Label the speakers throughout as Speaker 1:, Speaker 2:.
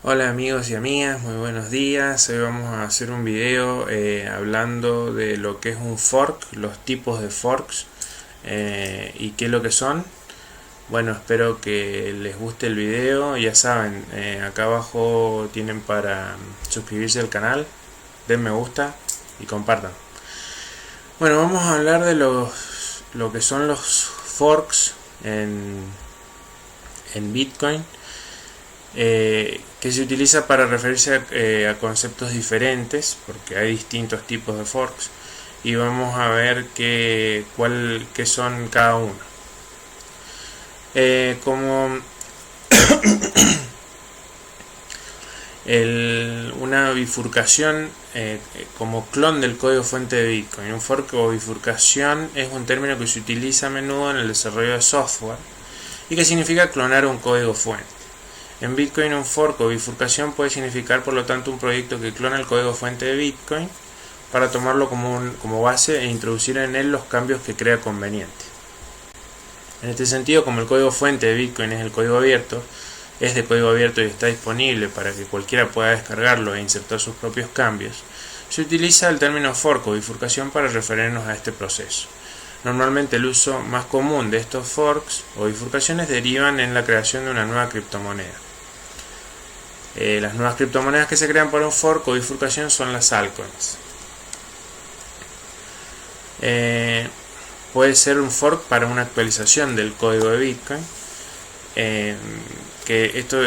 Speaker 1: Hola amigos y amigas, muy buenos días. Hoy vamos a hacer un video hablando de lo que es un fork, los tipos de forks y qué es lo que son. Bueno, espero que les guste el video. Ya saben, acá abajo tienen para suscribirse al canal, den me gusta y compartan. Bueno, vamos a hablar de lo que son los forks en Bitcoin. Que se utiliza para referirse a conceptos diferentes, porque hay distintos tipos de forks, y vamos a ver qué son cada uno. Como una bifurcación como clon del código fuente de Bitcoin. Un fork o bifurcación es un término que se utiliza a menudo en el desarrollo de software y que significa clonar un código fuente. En Bitcoin, un fork o bifurcación puede significar, por lo tanto, un proyecto que clona el código fuente de Bitcoin para tomarlo como base e introducir en él los cambios que crea conveniente. En este sentido, como el código fuente de Bitcoin es de código abierto y está disponible para que cualquiera pueda descargarlo e insertar sus propios cambios, se utiliza el término fork o bifurcación para referirnos a este proceso. Normalmente el uso más común de estos forks o bifurcaciones derivan en la creación de una nueva criptomoneda. Las nuevas criptomonedas que se crean por un fork o bifurcación son las altcoins. Puede ser un fork para una actualización del código de Bitcoin, que esto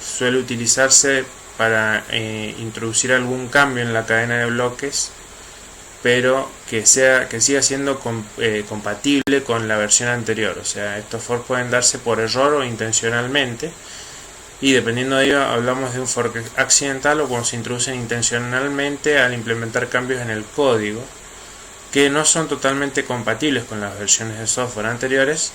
Speaker 1: suele utilizarse para introducir algún cambio en la cadena de bloques, pero que siga siendo compatible con la versión anterior. O sea, estos forks pueden darse por error o intencionalmente, y dependiendo de ello hablamos de un fork accidental o cuando se introducen intencionalmente al implementar cambios en el código que no son totalmente compatibles con las versiones de software anteriores,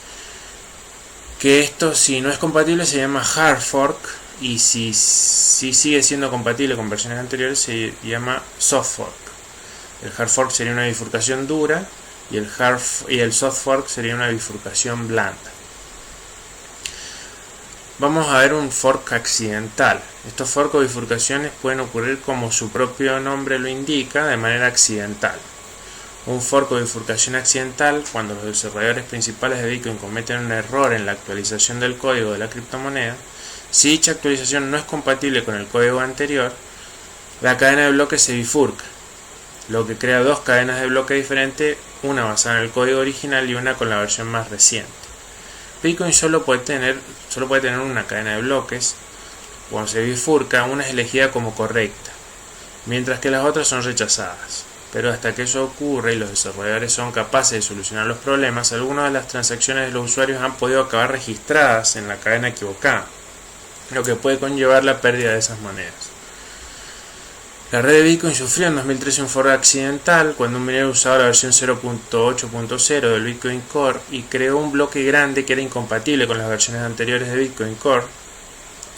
Speaker 1: que esto, si no es compatible, se llama hard fork, y si sigue siendo compatible con versiones anteriores, se llama soft fork. El hard fork sería una bifurcación dura y el soft fork sería una bifurcación blanda. Vamos a ver un fork accidental. Estos forks o bifurcaciones pueden ocurrir, como su propio nombre lo indica, de manera accidental. Un fork o bifurcación accidental, cuando los desarrolladores principales de Bitcoin cometen un error en la actualización del código de la criptomoneda. Si dicha actualización no es compatible con el código anterior, la cadena de bloques se bifurca, lo que crea dos cadenas de bloques diferentes, una basada en el código original y una con la versión más reciente. Bitcoin solo puede tener una cadena de bloques. Cuando se bifurca, una es elegida como correcta, mientras que las otras son rechazadas. Pero hasta que eso ocurre y los desarrolladores son capaces de solucionar los problemas, algunas de las transacciones de los usuarios han podido acabar registradas en la cadena equivocada, lo que puede conllevar la pérdida de esas monedas. La red de Bitcoin sufrió en 2013 un fork accidental cuando un minero usaba la versión 0.8.0 del Bitcoin Core y creó un bloque grande que era incompatible con las versiones anteriores de Bitcoin Core,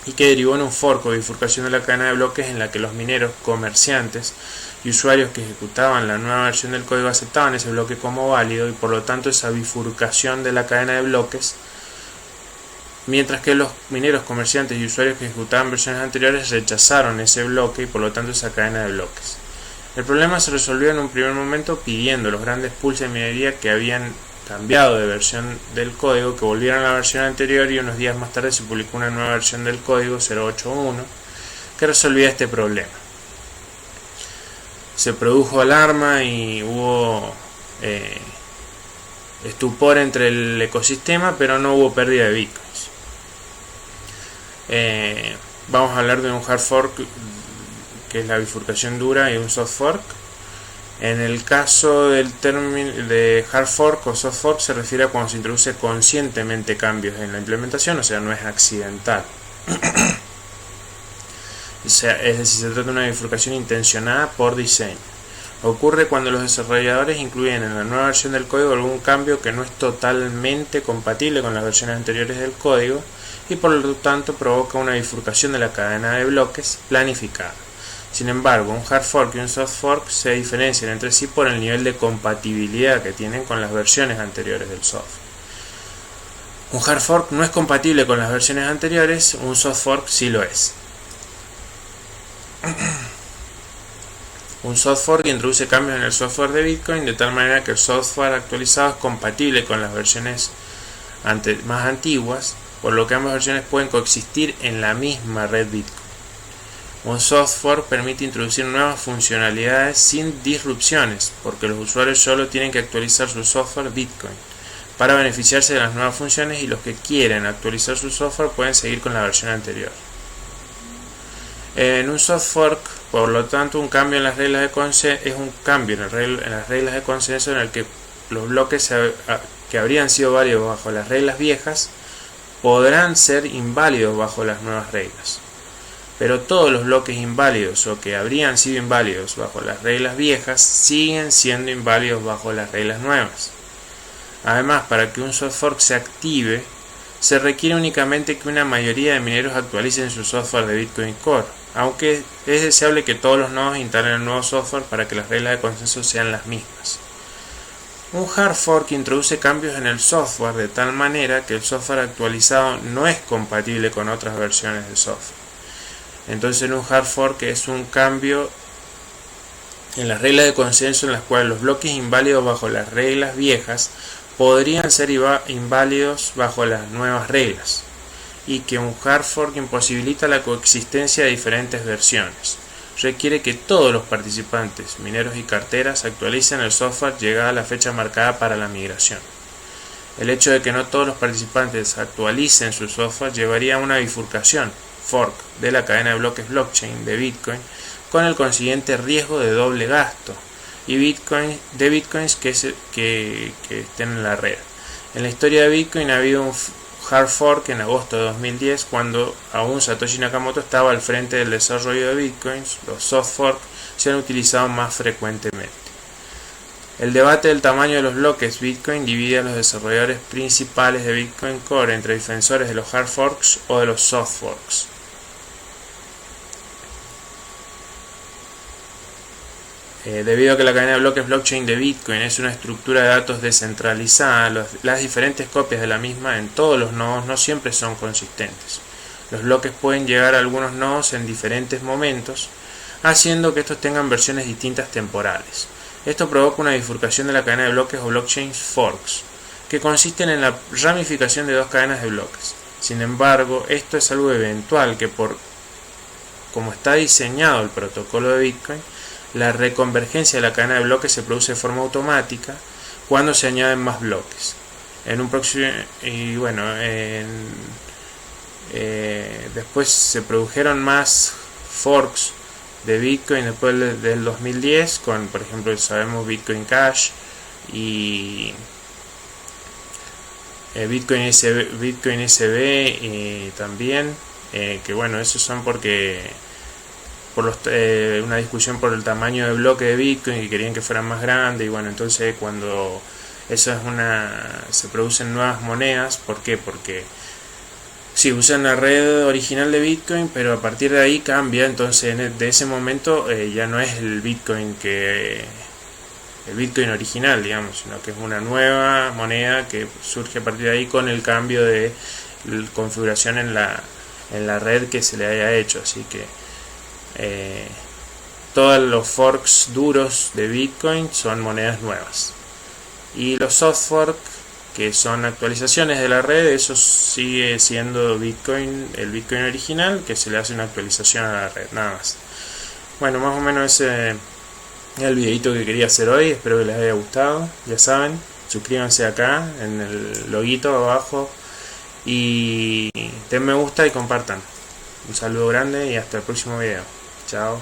Speaker 1: y que derivó en un fork o bifurcación de la cadena de bloques en la que los mineros, comerciantes y usuarios que ejecutaban la nueva versión del código aceptaban ese bloque como válido, y por lo tanto esa bifurcación de la cadena de bloques, mientras que los mineros, comerciantes y usuarios que ejecutaban versiones anteriores rechazaron ese bloque y por lo tanto esa cadena de bloques. El problema se resolvió en un primer momento pidiendo a los grandes pools de minería que habían cambiado de versión del código que volvieran a la versión anterior, y unos días más tarde se publicó una nueva versión del código 0.8.1 que resolvía este problema. Se produjo alarma y hubo estupor entre el ecosistema, pero no hubo pérdida de bitcoins. Vamos a hablar de un hard fork, que es la bifurcación dura, y un soft fork. En el caso del término de hard fork o soft fork, se refiere a cuando se introduce conscientemente cambios en la implementación, o sea, no es accidental. Es decir, se trata de una bifurcación intencionada por diseño. Ocurre cuando los desarrolladores incluyen en la nueva versión del código algún cambio que no es totalmente compatible con las versiones anteriores del código, y por lo tanto provoca una bifurcación de la cadena de bloques planificada. Sin embargo, un hard fork y un soft fork se diferencian entre sí por el nivel de compatibilidad que tienen con las versiones anteriores del software. Un hard fork no es compatible con las versiones anteriores, un soft fork sí lo es. Un soft fork introduce cambios en el software de Bitcoin de tal manera que el software actualizado es compatible con las versiones más antiguas, por lo que ambas versiones pueden coexistir en la misma red Bitcoin. Un soft fork permite introducir nuevas funcionalidades sin disrupciones, porque los usuarios solo tienen que actualizar su software Bitcoin para beneficiarse de las nuevas funciones, y los que quieren actualizar su software pueden seguir con la versión anterior. En un soft fork, por lo tanto, un cambio en las reglas de consenso es un cambio en las reglas de consenso en el que los bloques que habrían sido válidos bajo las reglas viejas podrán ser inválidos bajo las nuevas reglas. Pero todos los bloques inválidos o que habrían sido inválidos bajo las reglas viejas siguen siendo inválidos bajo las reglas nuevas. Además, para que un soft fork se active, se requiere únicamente que una mayoría de mineros actualicen su software de Bitcoin Core, aunque es deseable que todos los nodos instalen el nuevo software para que las reglas de consenso sean las mismas. Un hard fork introduce cambios en el software de tal manera que el software actualizado no es compatible con otras versiones del software. Entonces, en un hard fork es un cambio en las reglas de consenso en las cuales los bloques inválidos bajo las reglas viejas podrían ser inválidos bajo las nuevas reglas, y que un hard fork imposibilita la coexistencia de diferentes versiones. Requiere que todos los participantes, mineros y carteras, actualicen el software llegada la fecha marcada para la migración. El hecho de que no todos los participantes actualicen su software llevaría a una bifurcación, fork, de la cadena de bloques blockchain de Bitcoin, con el consiguiente riesgo de doble gasto y bitcoins que estén en la red. En la historia de Bitcoin ha habido un hard fork en agosto de 2010, cuando aún Satoshi Nakamoto estaba al frente del desarrollo de bitcoins. Los soft fork se han utilizado más frecuentemente. El debate del tamaño de los bloques Bitcoin divide a los desarrolladores principales de Bitcoin Core entre defensores de los hard forks o de los soft forks. Debido a que la cadena de bloques blockchain de Bitcoin es una estructura de datos descentralizada, las diferentes copias de la misma en todos los nodos no siempre son consistentes. Los bloques pueden llegar a algunos nodos en diferentes momentos, haciendo que estos tengan versiones distintas temporales. Esto provoca una bifurcación de la cadena de bloques o blockchain forks, que consisten en la ramificación de dos cadenas de bloques. Sin embargo, esto es algo eventual que, como está diseñado el protocolo de Bitcoin, la reconvergencia de la cadena de bloques se produce de forma automática cuando se añaden más bloques. Después se produjeron más forks de Bitcoin después del 2010, con, por ejemplo, sabemos Bitcoin Cash y Bitcoin SB también, que bueno, esos son porque una discusión por el tamaño de bloque de Bitcoin, que querían que fueran más grandes, y bueno, entonces cuando se producen nuevas monedas. ¿Por qué? Porque sí, usan la red original de Bitcoin, pero a partir de ahí cambia. Entonces de ese momento ya no es el Bitcoin original, digamos, sino que es una nueva moneda que surge a partir de ahí con el cambio de configuración en la red que se le haya hecho. Así que todos los forks duros de Bitcoin son monedas nuevas, y los soft forks, que son actualizaciones de la red, eso sigue siendo el Bitcoin original, que se le hace una actualización a la red, nada más. Bueno, más o menos ese es el videito que quería hacer hoy. Espero que les haya gustado. Ya saben, suscríbanse acá en el loguito abajo y den me gusta y compartan. Un saludo grande y hasta el próximo video. Chao.